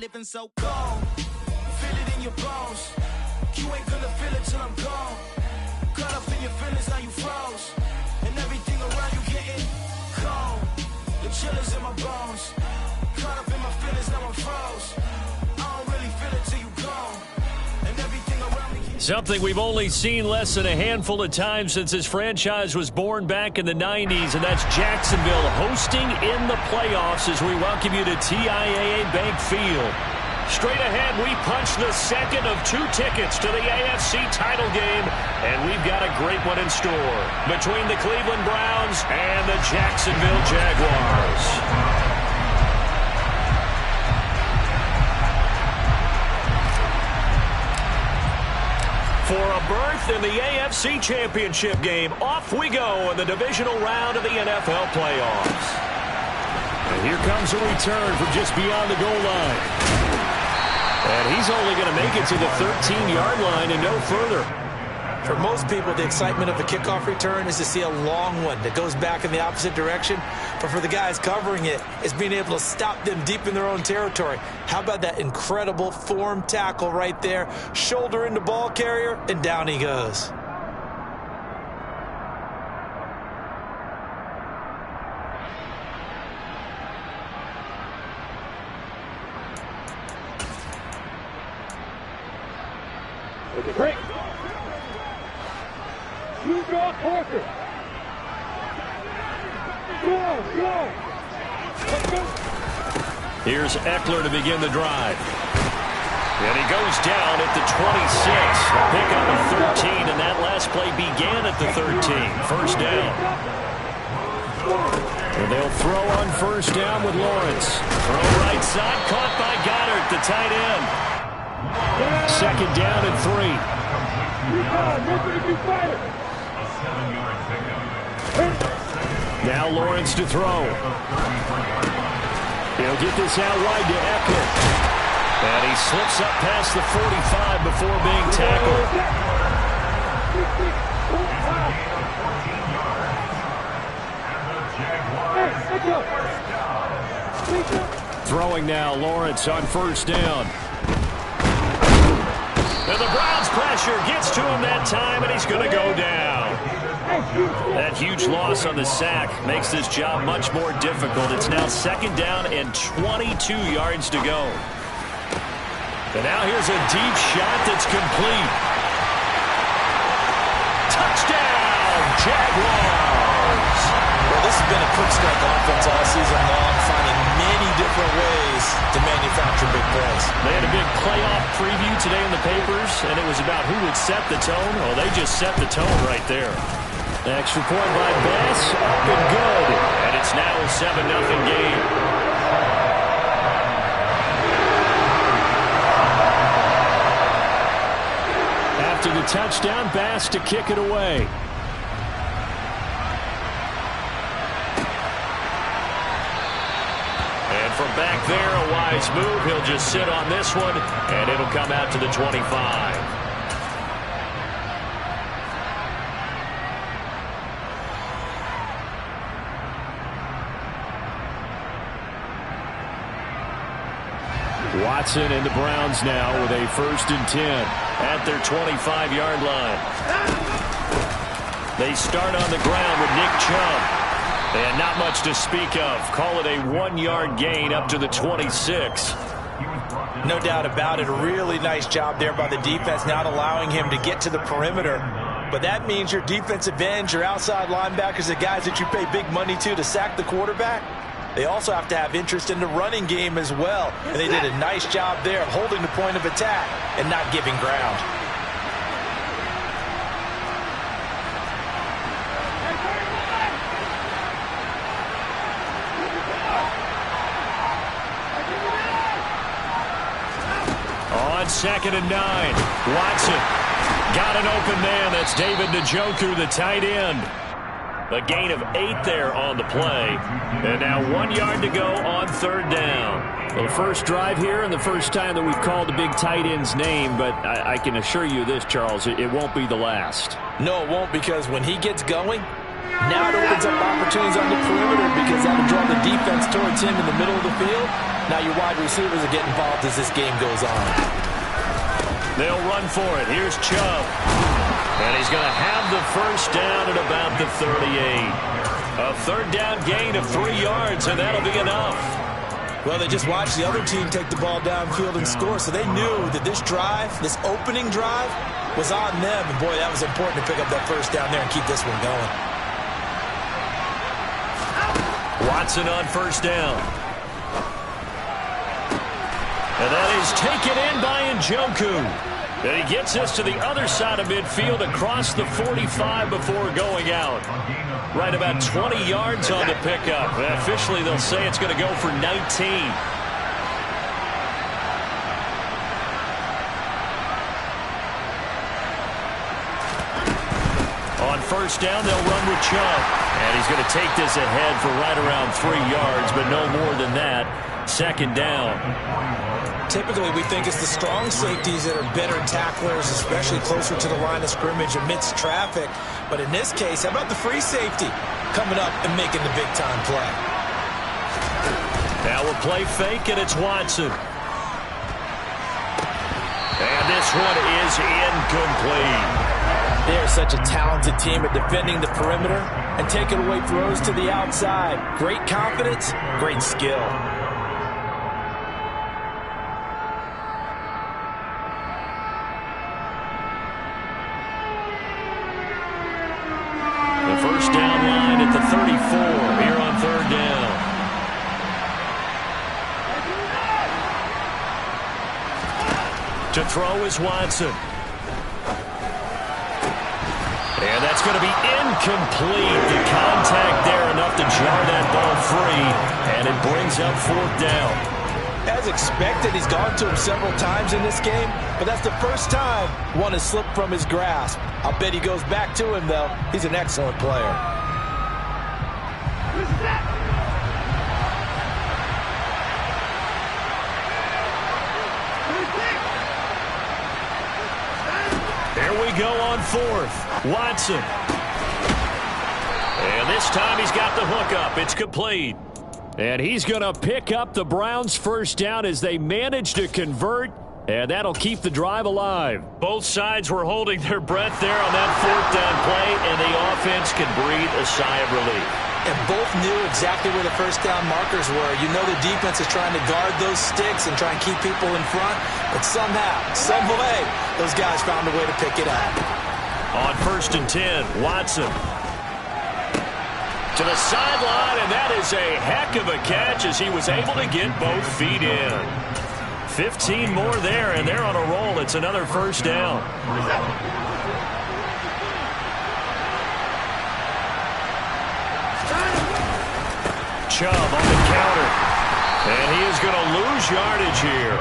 living so cold. Feel it in your bones. You ain't gonna feel it till I'm gone. Caught up in your feelings, now you froze. And everything around you getting cold. The chill is in my bones. Caught up in my feelings, now I'm froze. I don't really feel it till you gone. And everything around me. Something we've only seen less than a handful of times since this franchise was born back in the 90s, and that's Jacksonville hosting in the playoffs as we welcome you to TIAA Bank Field. Straight ahead, we punch the second of 2 tickets to the AFC title game, and we've got a great one in store between the Cleveland Browns and the Jacksonville Jaguars. For a berth in the AFC Championship game, off we go in the divisional round of the NFL playoffs. And here comes a return from just beyond the goal line. And he's only going to make it to the 13-yard line and no further. For most people, the excitement of a kickoff return is to see a long one that goes back in the opposite direction. But for the guys covering it, it's being able to stop them deep in their own territory. How about that incredible form tackle right there? Shoulder into ball carrier, and down he goes. Break. You draw Parker. Go. Let's go. Here's Eckler to begin the drive. And he goes down at the 26. A pick up of 13, and that last play began at the 13. First down. And they'll throw on first down with Lawrence. Throw right side, caught by Goddard, the tight end. Second down and 3. Now Lawrence to throw. He'll get this out wide to Eckler. And he slips up past the 45 before being tackled. Throwing now, Lawrence on first down. And the Browns pressure gets to him that time, and he's going to go down. That huge loss on the sack makes this job much more difficult. It's now second down and 22 yards to go. And now here's a deep shot that's complete. Touchdown, Jaguars! Well, this has been a quick-strike offense all season long, finding many different ways to manufacture big plays. They had a big playoff preview today in the papers, and it was about who would set the tone. Well, they just set the tone right there. Extra point by Bass, up and good. And it's now a 7-0 game. After the touchdown, Bass to kick it away. And from back there, a wise move. He'll just sit on this one, and it'll come out to the 25. Watson and the Browns now with a 1st and 10 at their 25-yard line. They start on the ground with Nick Chubb. And not much to speak of. Call it a 1-yard gain up to the 26. No doubt about it. A really nice job there by the defense, not allowing him to get to the perimeter. But that means your defensive ends, your outside linebackers, the guys that you pay big money to sack the quarterback, they also have to have interest in the running game as well. And they did a nice job there of holding the point of attack and not giving ground. On 2nd and 9, Watson got an open man. That's David Njoku, the tight end. A gain of 8 there on the play. And now 1 yard to go on 3rd down. Well, the first drive here and the first time that we've called the big tight end's name, but I can assure you this, Charles, it won't be the last. No, it won't, because when he gets going, now it opens up opportunities on the perimeter because that'll draw the defense towards him in the middle of the field. Now your wide receivers will get involved as this game goes on. They'll run for it. Here's Chubb. And he's going to have the first down at about the 38. A third down gain of 3 yards, and that'll be enough. Well, they just watched the other team take the ball downfield and score, so they knew that this drive, this opening drive, was on them. And, boy, that was important to pick up that first down there and keep this one going. Watson on first down. And that is taken in by Njoku. And he gets us to the other side of midfield across the 45 before going out. Right about 20 yards on the pickup. Officially, they'll say it's going to go for 19. On first down, they'll run with Chubb. And he's going to take this ahead for right around 3 yards, but no more than that. Second down. Typically, we think it's the strong safeties that are better tacklers, especially closer to the line of scrimmage amidst traffic. But in this case, how about the free safety coming up and making the big-time play? Now a play fake, and it's Watson. And this one is incomplete. They're such a talented team at defending the perimeter and taking away throws to the outside. Great confidence, great skill. First down line at the 34 here on third down. To throw is Watson. And that's going to be incomplete. The contact there enough to jar that ball free, and it brings up fourth down. As expected, he's gone to him several times in this game, but that's the first time one has slipped from his grasp. I'll bet he goes back to him, though. He's an excellent player. Here we go on fourth. Watson. And this time he's got the hook up. It's complete. And he's going to pick up the Browns' first down as they manage to convert, and that'll keep the drive alive. Both sides were holding their breath there on that fourth down play, and the offense can breathe a sigh of relief. And both knew exactly where the first down markers were. You know the defense is trying to guard those sticks and try and keep people in front, but somehow, some way, those guys found a way to pick it up. On first and 10, Watson. To the sideline, and that is a heck of a catch as he was able to get both feet in. 15 more there, and they're on a roll. It's another first down. Chubb on the counter. And he is going to lose yardage here.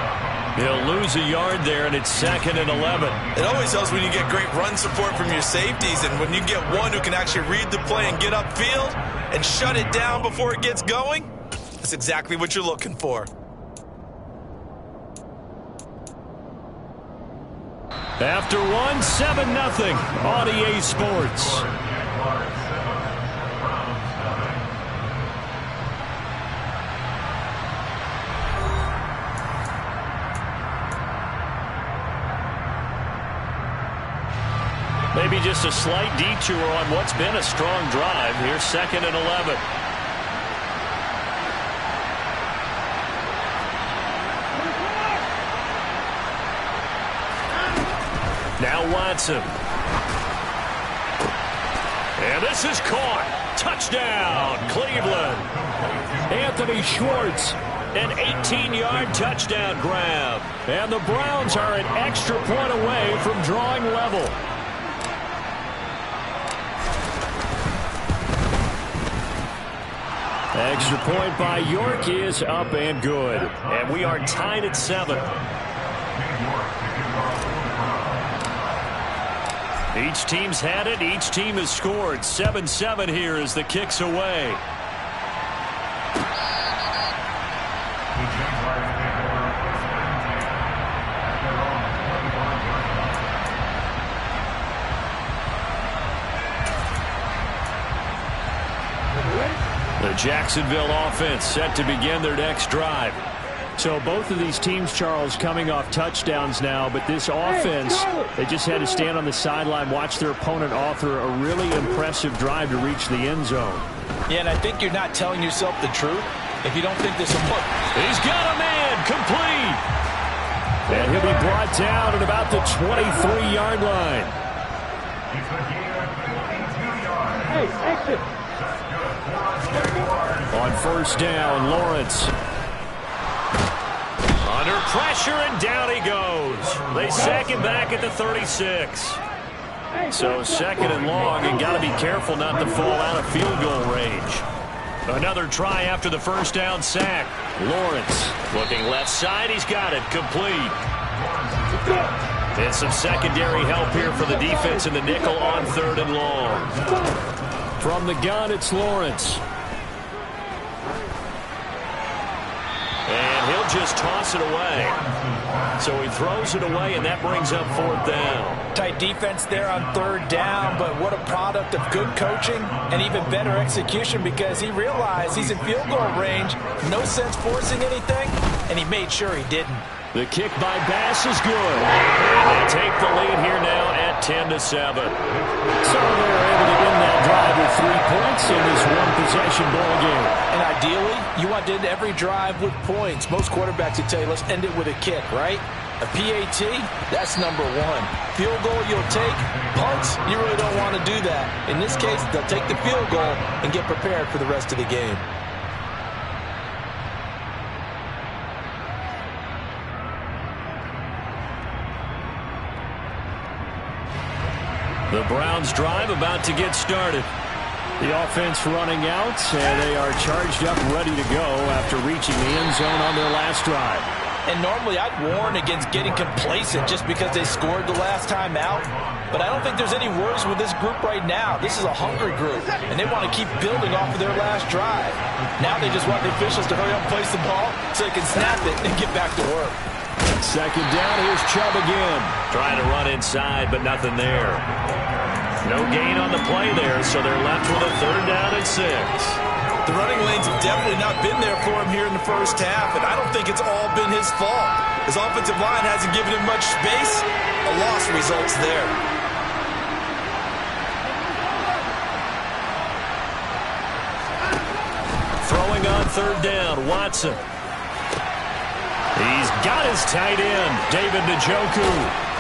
He'll lose a yard there, and it's second and 11. It always helps when you get great run support from your safeties, and when you get one who can actually read the play and get upfield and shut it down before it gets going, that's exactly what you're looking for. After one, 7-0 on EA Sports. Maybe just a slight detour on what's been a strong drive. Here's second and 11. Now Watson. And this is caught. Touchdown, Cleveland. Anthony Schwartz, an 18-yard touchdown grab. And the Browns are an extra point away from drawing level. Extra point by York is up and good. And we are tied at 7. Each team's had it. Each team has scored. 7-7 here as the kick's away. The Jacksonville offense set to begin their next drive. So both of these teams, Charles, coming off touchdowns now, but this offense, they just had to stand on the sideline, watch their opponent author a really impressive drive to reach the end zone. Yeah, and I think you're not telling yourself the truth if you don't think this will work. He's got a man, complete. And he'll be brought down at about the 23-yard line. Hey, exit. On first down, Lawrence. Under pressure, and down he goes. They sack him back at the 36. So second and long, and got to be careful not to fall out of field goal range. Another try after the first down sack. Lawrence looking left side. He's got it. Complete. And some secondary help here for the defense in the nickel on third and long. From the gun, it's Lawrence. And he'll just toss it away. So he throws it away, and that brings up fourth down. Tight defense there on third down, but what a product of good coaching and even better execution, because he realized he's in field goal range, no sense forcing anything, and he made sure he didn't. The kick by Bass is good. And they take the lead here now at 10-7. So they're able to end that drive with 3 points in this one-possession ball game. And ideally, you want to end every drive with points. Most quarterbacks would tell you, let's end it with a kick, right? A PAT, that's number one. Field goal you'll take. Punts, you really don't want to do that. In this case, they'll take the field goal and get prepared for the rest of the game. The Browns drive about to get started. The offense running out, and they are charged up, ready to go after reaching the end zone on their last drive. And normally I'd warn against getting complacent just because they scored the last time out. But I don't think there's any worries with this group right now. This is a hungry group, and they want to keep building off of their last drive. Now they just want the officials to hurry up and place the ball so they can snap it and get back to work. Second down, here's Chubb again. Trying to run inside, but nothing there. No gain on the play there, so they're left with a third down and 6. The running lanes have definitely not been there for him here in the first half, and I don't think it's all been his fault. His offensive line hasn't given him much space. A loss results there. Throwing on third down, Watson. He's got his tight end, David Njoku.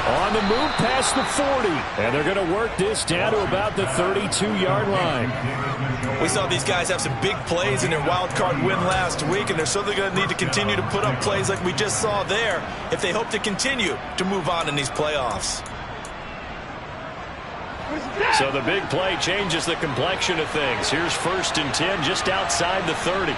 On the move past the 40. And they're going to work this down to about the 32-yard line. We saw these guys have some big plays in their wild card win last week, and they're certainly going to need to continue to put up plays like we just saw there if they hope to continue to move on in these playoffs. So the big play changes the complexion of things. Here's first and 10 just outside the 30.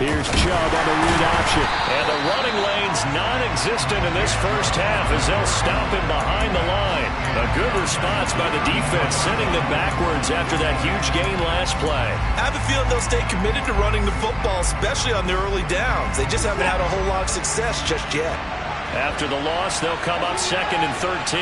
Here's Chubb on the read option. And the running lane's non-existent in this first half as they'll stop him behind the line. A good response by the defense, sending them backwards after that huge gain last play. I have a feeling they'll stay committed to running the football, especially on their early downs. They just haven't had a whole lot of success just yet. After the loss, they'll come up second and 13.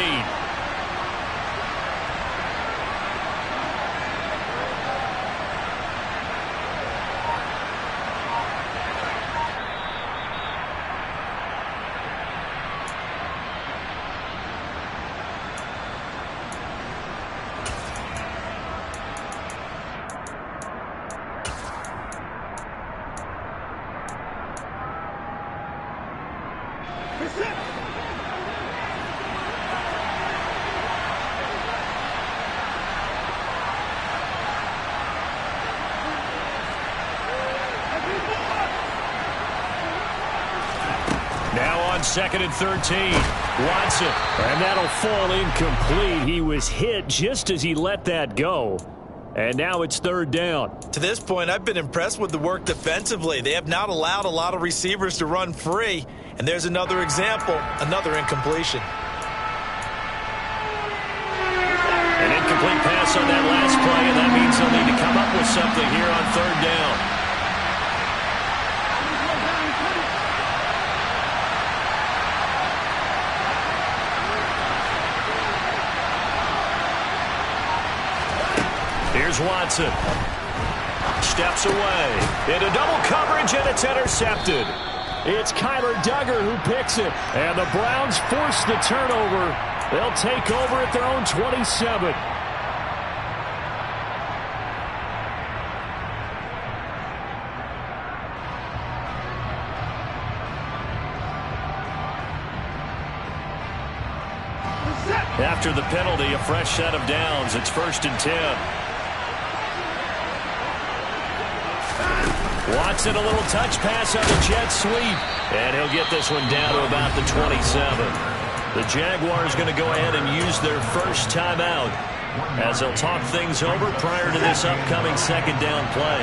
Second and 13. Watson. And that'll fall incomplete. He was hit just as he let that go. And now it's third down. To this point, I've been impressed with the work defensively. They have not allowed a lot of receivers to run free. And there's another example, another incompletion. An incomplete pass on that last play, and that means they'll need to come up with something here on third down. Here's Watson. Steps away. Into double coverage, and it's intercepted. It's Kyler Duggar who picks it. And the Browns force the turnover. They'll take over at their own 27. After the penalty, a fresh set of downs. It's 1st and 10. Watson, a little touch pass on the jet sweep. And he'll get this one down to about the 27. The Jaguars going to go ahead and use their first timeout as they'll talk things over prior to this upcoming 2nd down play.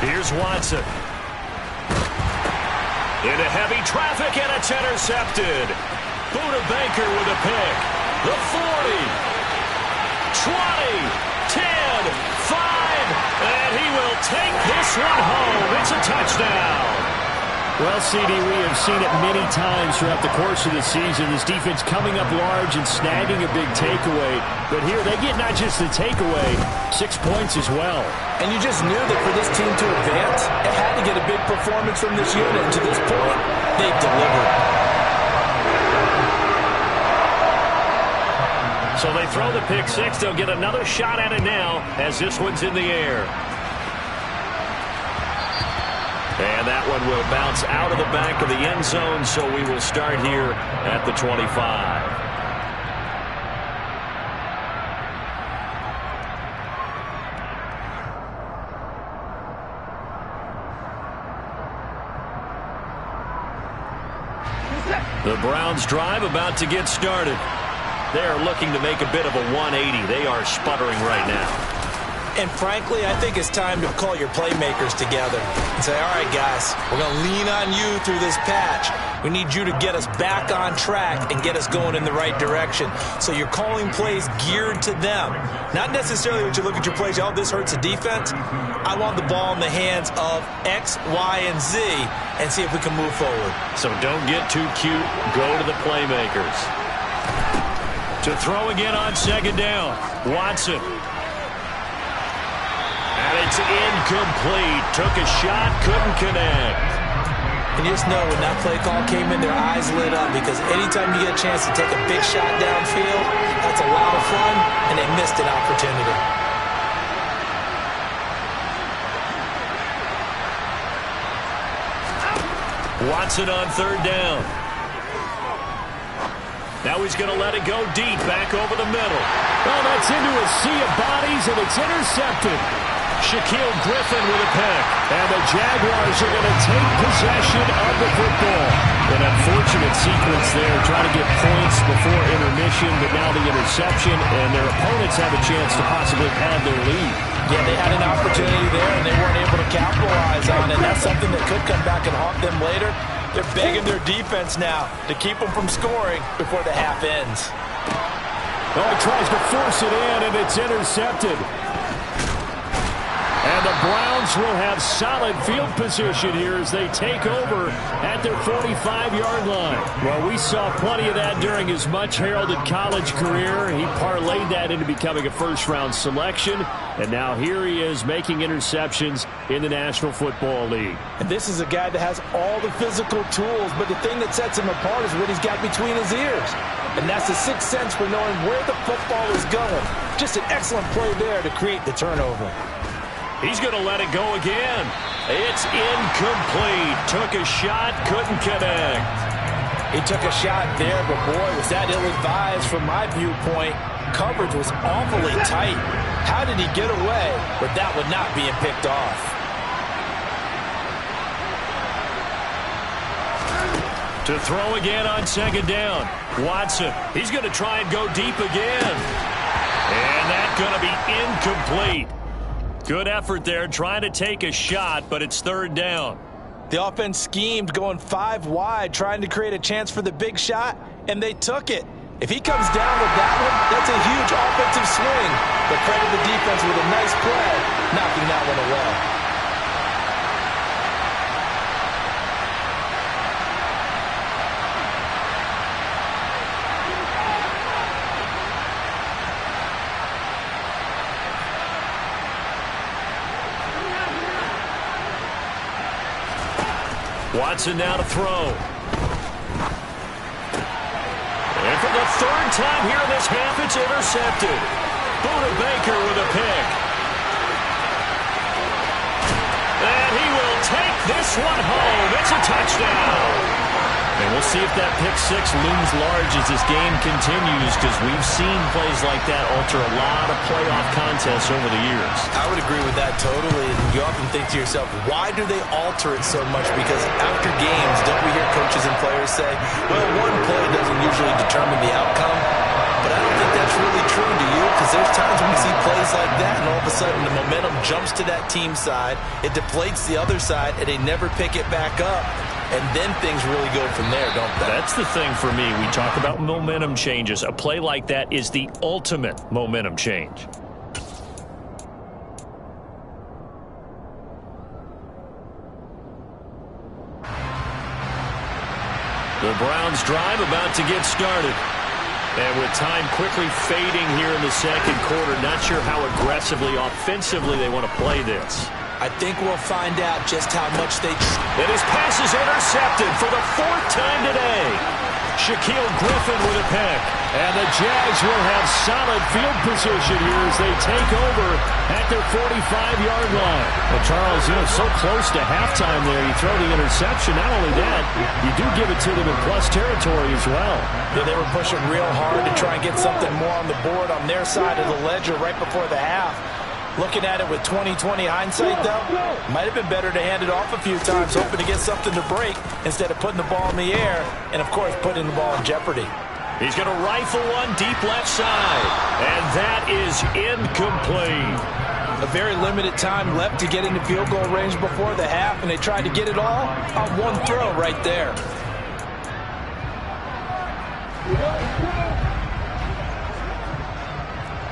Here's Watson. Into heavy traffic, and it's intercepted. Buda Baker with a pick. The 40, 20, 10, 5, and he will take this one home. It's a touchdown. Well, CD, we have seen it many times throughout the course of the season. This defense coming up large and snagging a big takeaway. But here they get not just the takeaway, 6 points as well. And you just knew that for this team to advance, it had to get a big performance from this unit. And to this point, they've delivered. So they throw the pick six. They'll get another shot at it now as this one's in the air. And that one will bounce out of the back of the end zone, so we will start here at the 25. The Browns drive about to get started. They are looking to make a bit of a 180. They are sputtering right now. And frankly, I think it's time to call your playmakers together and say, all right, guys, we're going to lean on you through this patch. We need you to get us back on track and get us going in the right direction. So you're calling plays geared to them. Not necessarily when you look at your plays, oh, this hurts the defense. I want the ball in the hands of X, Y, and Z and see if we can move forward. So don't get too cute. Go to the playmakers. To throw again on 2nd down. Watson. And it's incomplete. Took a shot, couldn't connect. And you just know when that play call came in, their eyes lit up because anytime you get a chance to take a big shot downfield, that's a lot of fun, and they missed an opportunity. Watson on 3rd down. Now he's going to let it go deep, back over the middle. Oh, that's into a sea of bodies, and it's intercepted. Shaquille Griffin with a pick. And the Jaguars are going to take possession of the football. An unfortunate sequence there, trying to get points before intermission, but now the interception, and their opponents have a chance to possibly pad their lead. Yeah, they had an opportunity there, and they weren't able to capitalize on it. That's something that could come back and haunt them later. They're begging their defense now to keep them from scoring before the half ends. Oh, he tries to force it in, and it's intercepted. And the Browns will have solid field position here as they take over at their 45-yard line. Well, we saw plenty of that during his much-heralded college career. He parlayed that into becoming a first-round selection. And now here he is making interceptions in the National Football League. And this is a guy that has all the physical tools, but the thing that sets him apart is what he's got between his ears. And that's the sixth sense for knowing where the football is going. Just an excellent play there to create the turnover. He's going to let it go again. It's incomplete. Took a shot, couldn't connect. He took a shot there, but boy, was that ill-advised from my viewpoint. Coverage was awfully tight. How did he get away with that one not being picked off? To throw again on 2nd down. Watson, he's going to try and go deep again. And that's going to be incomplete. Good effort there, trying to take a shot, but it's 3rd down. The offense schemed, going 5 wide, trying to create a chance for the big shot, and they took it. If he comes down with that one, that's a huge offensive swing. But credit the defense with a nice play, knocking that one away. Watson now to throw. And for the third time here in this half, it's intercepted. Buda Baker with a pick. And he will take this one home. It's a touchdown. And we'll see if that pick six looms large as this game continues, because we've seen plays like that alter a lot of playoff contests over the years. I would agree with that totally. And you often think to yourself, why do they alter it so much? Because after games, don't we hear coaches and players say, well, one play doesn't usually determine the outcome. But I don't think that's really true to you, because there's times when we see plays like that, and all of a sudden the momentum jumps to that team side, it deflates the other side, and they never pick it back up. And then things really go from there, don't they? That's the thing for me. We talk about momentum changes. A play like that is the ultimate momentum change. The Browns drive about to get started. And with time quickly fading here in the second quarter, not sure how aggressively, offensively they want to play this. I think we'll find out just how much they... And his pass is intercepted for the fourth time today. Shaquille Griffin with a pick. And the Jags will have solid field position here as they take over at their 45-yard line. Well, Charles, so close to halftime there. You throw the interception. Not only that, you do give it to them in plus territory as well. Yeah, they were pushing real hard to try and get something more on the board on their side of the ledger right before the half. Looking at it with 20/20 hindsight, though, might have been better to hand it off a few times, hoping to get something to break instead of putting the ball in the air and, of course, putting the ball in jeopardy. He's going to rifle one deep left side, and that is incomplete. A very limited time left to get into field goal range before the half, and they tried to get it all on one throw right there.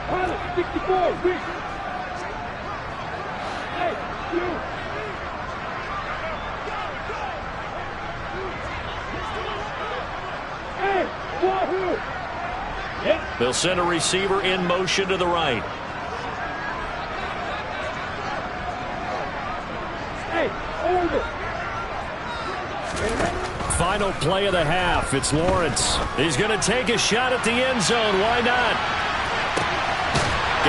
Pilot 64, reach. They'll send a receiver in motion to the right. Final play of the half. It's Lawrence. He's going to take a shot at the end zone. Why not?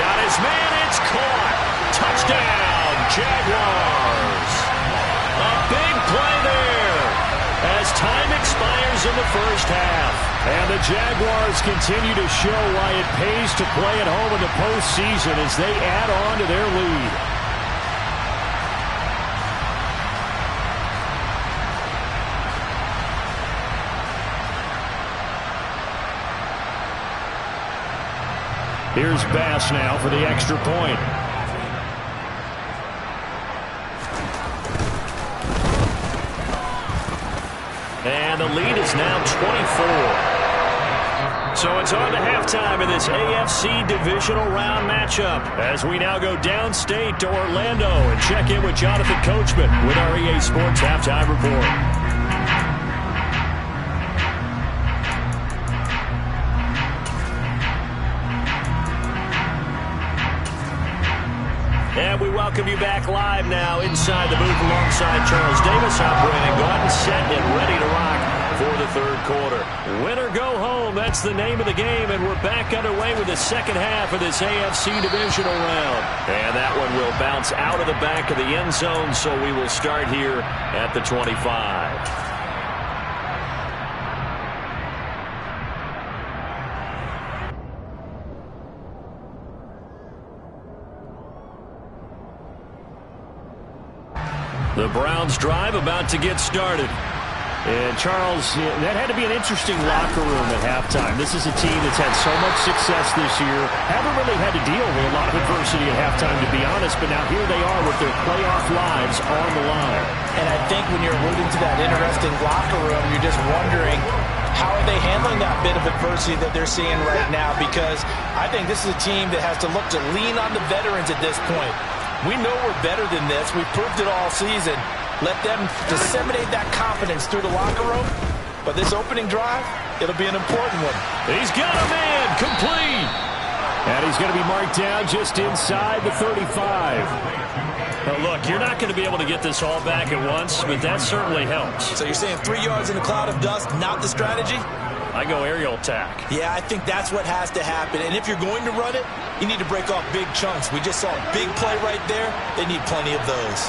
Got his man. It's caught. Touchdown, Jaguars. A big play there as time expires in the first half. And the Jaguars continue to show why it pays to play at home in the postseason as they add on to their lead. Here's Bass now for the extra point. And the lead is now 24. So it's on to halftime in this AFC divisional round matchup as we now go downstate to Orlando and check in with Jonathan Coachman with our EA Sports Halftime Report. And we welcome you back live now inside the booth alongside Charles Davis, operating gun, set and ready to rock for the third quarter. Win or go home, that's the name of the game, and we're back underway with the second half of this AFC divisional round. And that one will bounce out of the back of the end zone, so we will start here at the 25. The Browns drive about to get started. And Charles, that had to be an interesting locker room at halftime. This is a team that's had so much success this year. Haven't really had to deal with a lot of adversity at halftime, to be honest. But now here they are with their playoff lives on the line. And I think when you're alluding to that interesting locker room, you're just wondering, how are they handling that bit of adversity that they're seeing right now? Because I think this is a team that has to look to lean on the veterans at this point. We know we're better than this. We've proved it all season. Let them disseminate that confidence through the locker room. But this opening drive, it'll be an important one. He's got a man, complete. And he's going to be marked down just inside the 35. Look, you're not going to be able to get this all back at once, but that certainly helps. So you're saying 3 yards in a cloud of dust, not the strategy? I go aerial attack. Yeah, I think that's what has to happen. And if you're going to run it, you need to break off big chunks. We just saw a big play right there. They need plenty of those.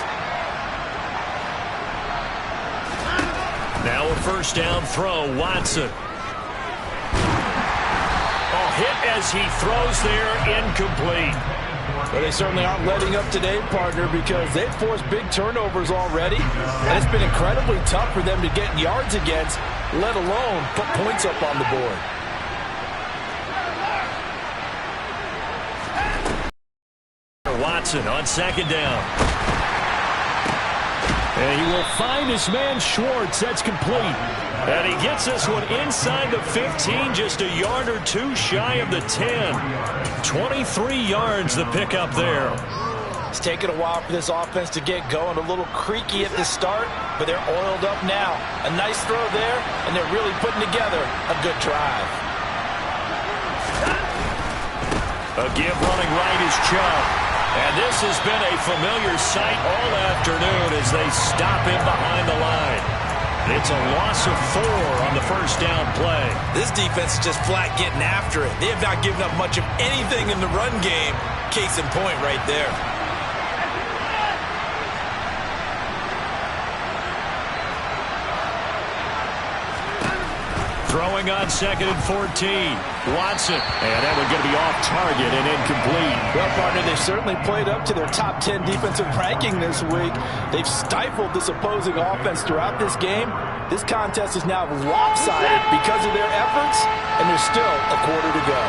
Now a first down throw, Watson. Hit as he throws there, incomplete. Well, they certainly aren't letting up today, partner, because they've forced big turnovers already. And it's been incredibly tough for them to get yards against, let alone put points up on the board. Watson on second down. And he will find his man Schwartz. That's complete. And he gets this one inside the 15, just a yard or two shy of the 10. 23 yards the pickup there. It's taken a while for this offense to get going. A little creaky at the start, but they're oiled up now. A nice throw there, and they're really putting together a good drive. A give running right is Chubb. And this has been a familiar sight all afternoon as they stop him behind the line. It's a loss of 4 on the first down play. This defense is just flat getting after it. They have not given up much of anything in the run game. Case in point right there. Throwing on second and 14. Watson. And that one going to be off target and incomplete. Well, partner, they've certainly played up to their top 10 defensive ranking this week. They've stifled this opposing offense throughout this game. This contest is now lopsided because of their efforts, and there's still a quarter to go.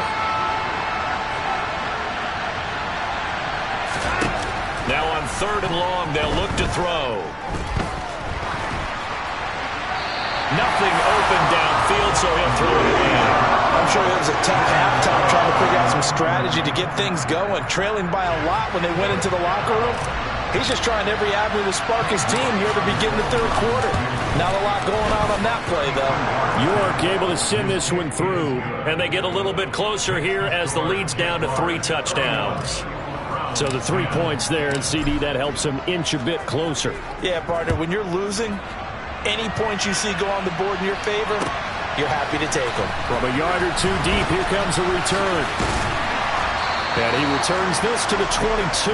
Now on third and long, they'll look to throw. Nothing open downfield, so he'll throw it in. I'm sure it was a tough halftime trying to figure out some strategy to get things going. Trailing by a lot when they went into the locker room. He's just trying every avenue to spark his team here to begin the third quarter. Not a lot going on that play, though. York able to send this one through, and they get a little bit closer here as the lead's down to 3 touchdowns. So the 3 points there, and CD, that helps him inch a bit closer. Yeah, partner, when you're losing, any points you see go on the board in your favor, you're happy to take them. From a yard or two deep, here comes a return. And he returns this to the 22.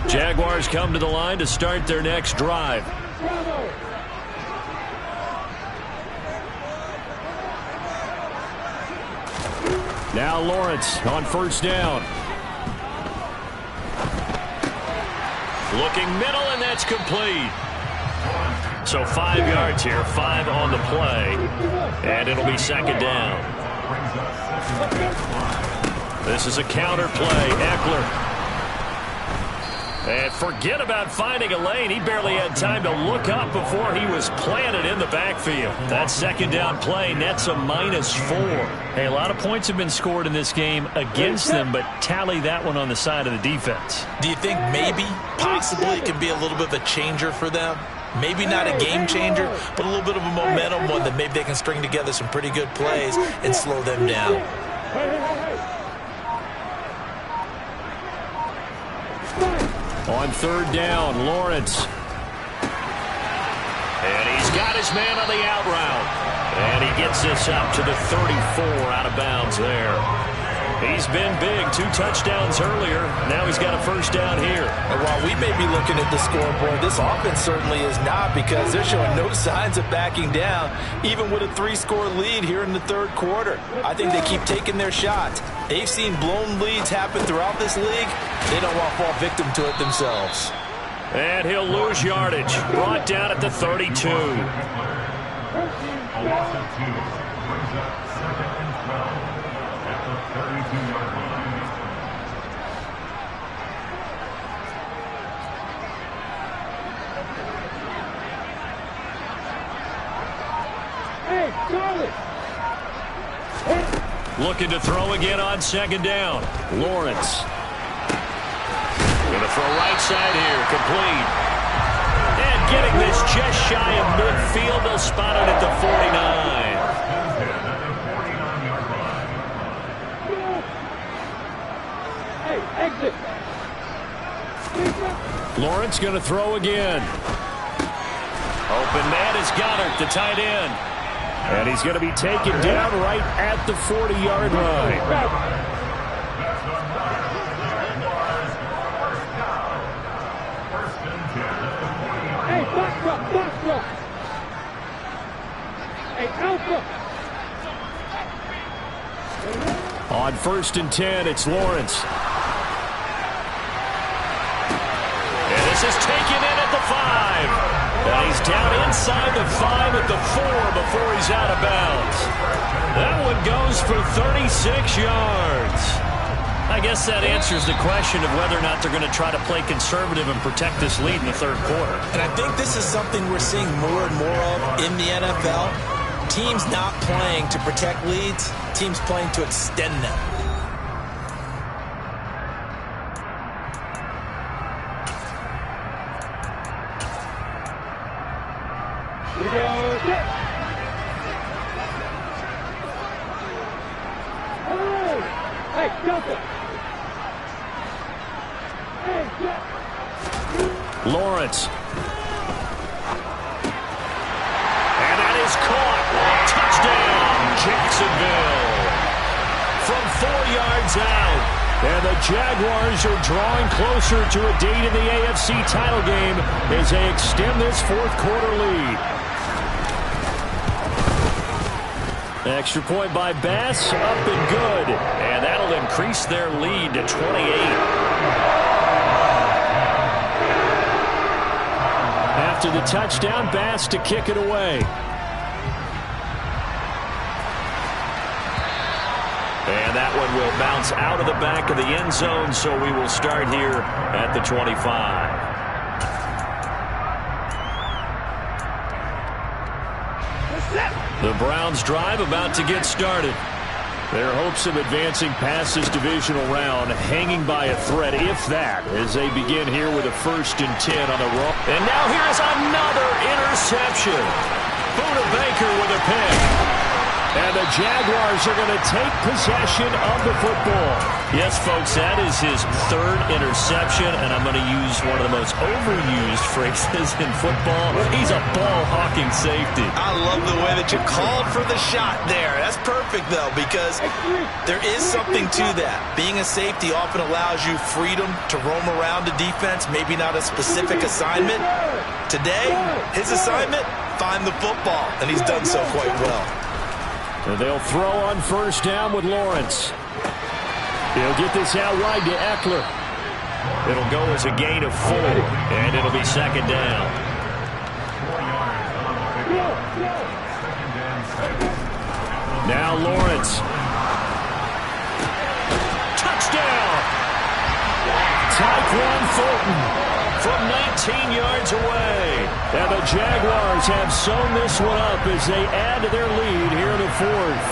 Jaguars come to the line to start their next drive. Now Lawrence on first down. Looking middle, and that's complete. So 5 yards here, 5 on the play, and it'll be second down. This is a counter play. Eckler. And forget about finding a lane. He barely had time to look up before he was planted in the backfield. That second down play nets a -4. Hey, a lot of points have been scored in this game against them, but tally that one on the side of the defense. Do you think maybe, possibly, it can be a little bit of a changer for them? Maybe not a game changer, but a little bit of a momentum one that maybe they can string together some pretty good plays and slow them down. On third down, Lawrence. And he's got his man on the out route. And he gets this up to the 34 out of bounds there. He's been big. 2 touchdowns earlier. Now he's got a first down here. And while we may be looking at the scoreboard, this offense certainly is not, because they're showing no signs of backing down, even with a 3-score lead here in the third quarter. I think they keep taking their shots. They've seen blown leads happen throughout this league. They don't want to fall victim to it themselves. And he'll lose yardage. Brought down at the 32. Hey, Charlie! Looking to throw again on second down. Lawrence. Going to throw right side here. Complete. And getting this just shy of midfield, they'll spot it at the 49. Hey, exit. Lawrence going to throw again. Open man is Goddard, the tight end. And he's going to be taken down right at the 40-yard line. Hey, box up. Hey, alpha. On 1st and 10, it's Lawrence. And this is taken in at the 5. And he's down inside the 5 at the 4 before he's out of bounds. That one goes for 36 yards. I guess that answers the question of whether or not they're going to try to play conservative and protect this lead in the 3rd quarter. And I think this is something we're seeing more and more of in the NFL. Teams not playing to protect leads, teams playing to extend them. Lawrence. And that is caught. Touchdown, Jacksonville. From 4 yards out. And the Jaguars are drawing closer to a date in the AFC title game as they extend this 4th quarter lead. Extra point by Bass, up and good. And that'll increase their lead to 28. After the touchdown, Bass to kick it away. And that one will bounce out of the back of the end zone, so we will start here at the 25. The Browns drive about to get started. Their hopes of advancing past this divisional round hanging by a thread, if that, as they begin here with a 1st and 10 on the roll. And now here's another interception. Buda Baker with a pick. And the Jaguars are going to take possession of the football. Yes, folks, that is his 3rd interception, and I'm going to use one of the most overused phrases in football. He's a ball-hawking safety. I love the way that you called for the shot there. That's perfect, though, because there is something to that. Being a safety often allows you freedom to roam around the defense, maybe not a specific assignment. Today, his assignment, find the football, and he's done so quite well. And they'll throw on 1st down with Lawrence. He'll get this out wide to Eckler. It'll go as a gain of 4, and it'll be 2nd down. Now Lawrence. Touchdown! Tyquan Fulton from 19 yards away. And the Jaguars have sewn this one up as they add to their lead here in the 4th.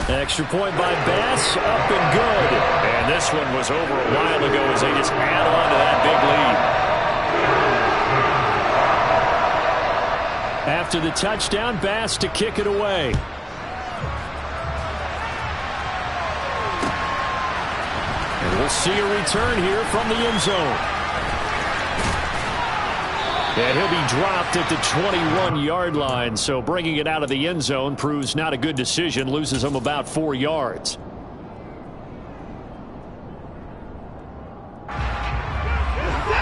Extra point by Bass, up and good. And this one was over a while ago as they just add on to that big lead. After the touchdown, Bass to kick it away. And we'll see a return here from the end zone. And he'll be dropped at the 21-yard line, so bringing it out of the end zone proves not a good decision, loses him about 4 yards.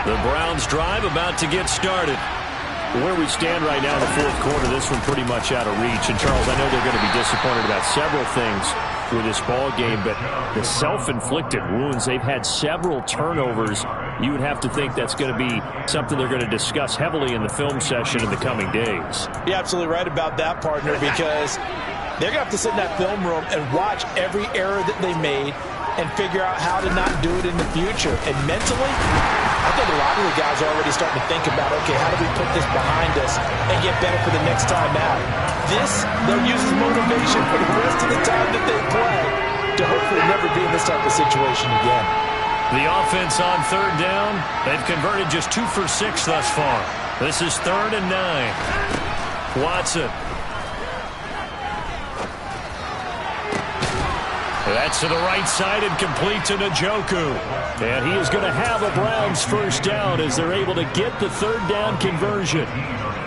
The Browns drive about to get started. Where we stand right now in the 4th quarter, this one pretty much out of reach. And, Charles, I know they're going to be disappointed about several things with this ball game, but the self-inflicted wounds, they've had several turnovers. You would have to think that's going to be something they're going to discuss heavily in the film session in the coming days. You're absolutely right about that, partner, because they're going to have to sit in that film room and watch every error that they made and figure out how to not do it in the future. And mentally, I think a lot of the guys are already starting to think about, okay, how do we put this behind us and get better for the next time out? This, they'll use as motivation for the rest of the time that they play to hopefully never be in this type of situation again. The offense on third down, they've converted just 2 for 6 thus far. This is 3rd and 9. Watson. That's to the right side and complete to Njoku. And he is going to have a Browns first down as they're able to get the third down conversion.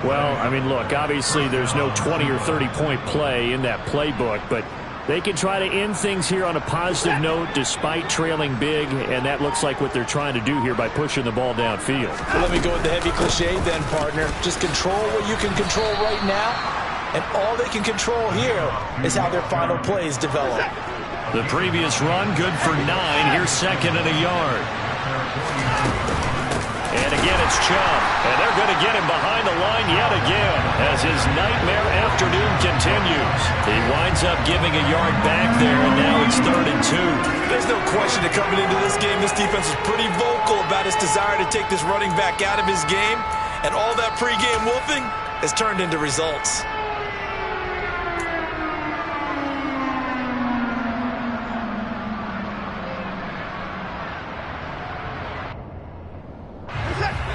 Well, I mean, look, obviously there's no 20 or 30-point play in that playbook, but they can try to end things here on a positive note despite trailing big, and that looks like what they're trying to do here by pushing the ball downfield. Well, let me go with the heavy cliche then, partner. Just control what you can control right now, and all they can control here is how their final plays develop. The previous run, good for 9. Here's 2nd and a yard. And again, it's Chubb. And they're going to get him behind the line yet again as his nightmare afternoon continues. He winds up giving a yard back there, and now it's 3rd and 2. There's no question that coming into this game, this defense is pretty vocal about its desire to take this running back out of his game. And all that pregame wolfing has turned into results.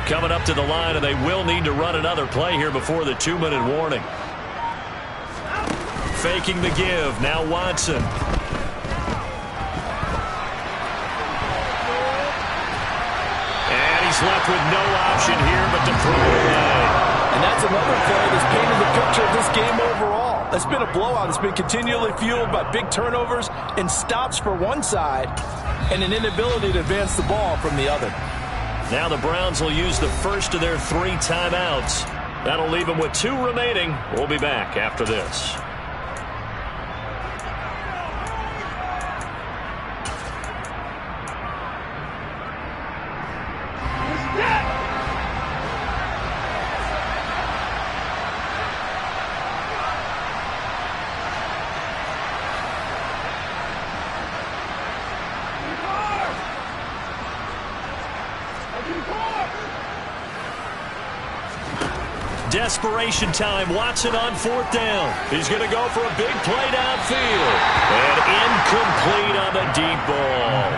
Coming up to the line, and they will need to run another play here before the 2-minute warning. Faking the give. Now Watson. And he's left with no option here but to throw it away. And that's another play that's painted the picture of this game overall. It's been a blowout. It's been continually fueled by big turnovers and stops for one side and an inability to advance the ball from the other. Now the Browns will use the first of their 3 timeouts. That'll leave them with 2 remaining. We'll be back after this. Desperation time. Watson on 4th down. He's going to go for a big play downfield. And incomplete on the deep ball.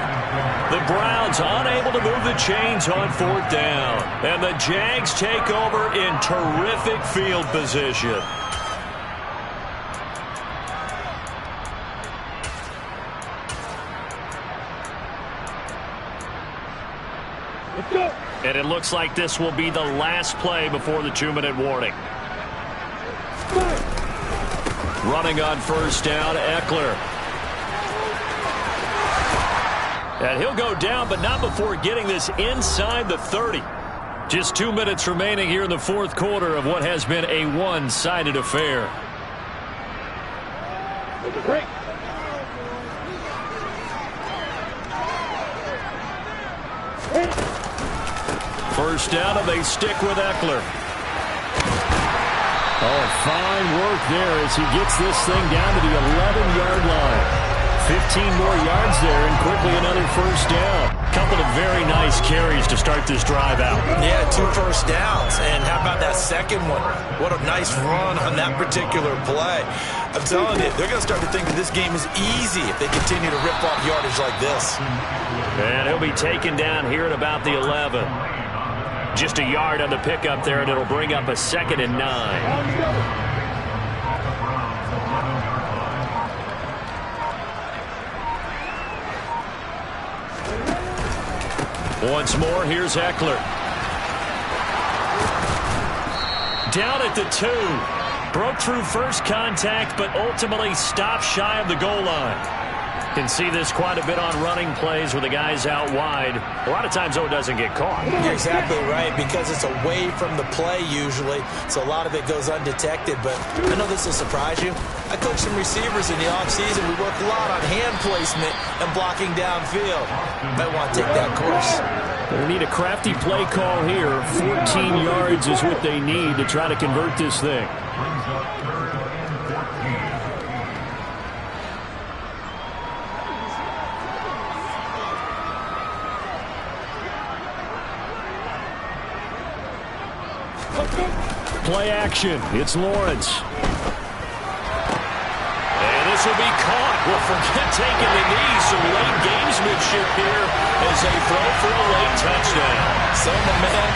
The Browns unable to move the chains on 4th down. And the Jags take over in terrific field position. Let's go. And it looks like this will be the last play before the 2-minute warning. Running on 1st down, Eckler. And he'll go down, but not before getting this inside the 30. Just 2 minutes remaining here in the 4th quarter of what has been a one-sided affair. Break. First down, and they stick with Eckler. Oh, fine work there as he gets this thing down to the 11-yard line. 15 more yards there, and quickly another first down. Couple of very nice carries to start this drive out. Yeah, 2 first downs. And how about that second one? What a nice run on that particular play. I'm telling you, they're going to start to think that this game is easy if they continue to rip off yardage like this. And he'll be taken down here at about the 11. Just a yard on the pickup there, and it'll bring up a 2nd and 9. Once more, here's Eckler. Down at the 2. Broke through first contact, but ultimately stopped shy of the goal line. Can see this quite a bit on running plays with the guys out wide. A lot of times, though, it doesn't get caught. You're exactly right, because it's away from the play usually, so a lot of it goes undetected. But I know this will surprise you. I coach some receivers in the offseason. We work a lot on hand placement and blocking downfield. Might want to take that course. They need a crafty play call here. 14 yards is what they need to try to convert this thing. Play action. It's Lawrence. And this will be caught. Well, forget taking the knee. Some late gamesmanship here as they throw for a late touchdown. So, my man,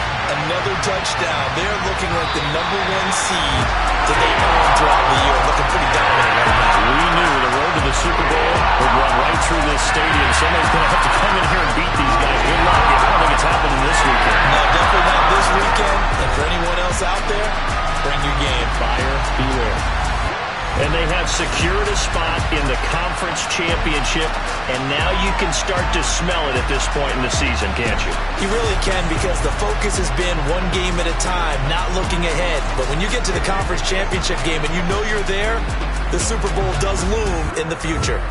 another touchdown. They're looking like the #1 seed that they earned throughout the year. Looking pretty dominant right now. We knew the road to the Super Bowl would run right through this stadium. Somebody's going to have to come in here and beat these guys. Good luck. I don't think it's happening this weekend. No, definitely not this weekend. And for anyone else out there, bring your game. Buyer beware. And they have secured a spot in the conference championship, and now you can start to smell it at this point in the season, can't you? You really can, because the focus has been one game at a time, not looking ahead. But when you get to the conference championship game and you know you're there, the Super Bowl does loom in the future.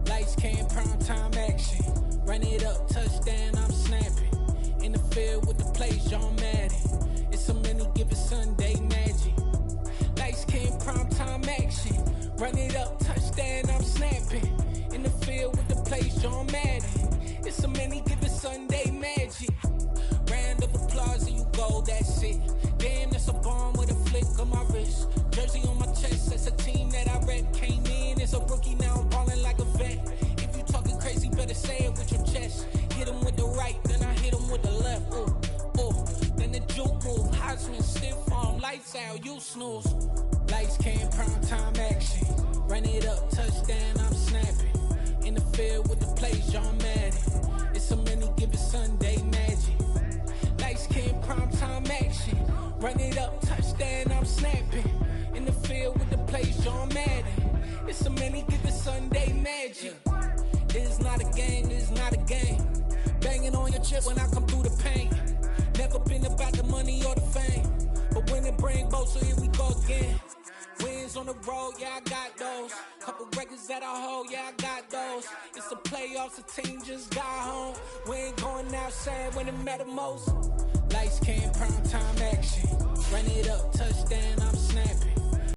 Lights, cam, prime time action. Run it up, touchdown, I'm snapping. In the field with the plays, John Madden. It's a many given Sunday magic. Lights, cam, prime time action. Run it up, touchdown, I'm snapping. In the field with the plays, John Madden. It's a many given Sunday magic. Round of applause and you go, that's it. Damn, that's a bomb with a flick on my wrist. Jersey on my chest, that's a team that I rep. Came in as a rookie, now I'm ballin' like a vet. If you talking crazy, better say it with your chest. Hit him with the right, then I hit him with the left. Ooh, ooh, then the juke move. Heisman, stiff arm, lights out, you snooze. Lights, cam, prime time action. Run it up, touchdown, I'm snapping. In the field with the plays, John Madden. It's a many given Sunday magic. Lights, cam, prime time action. Run it up, touchdown, I'm snapping. In the field with the plays, John Madden. It's a many given Sunday magic. This is not a game, this is not a game. Banging on your chest when I come through the paint. Never been about the money or the fame, but when it bring both, so here we go again. Wins on the road, yeah, I got those. Couple records that I hold, yeah, I got those. It's the playoffs, the team just got home. We ain't going outside when it matter most. Lights, cam, prime time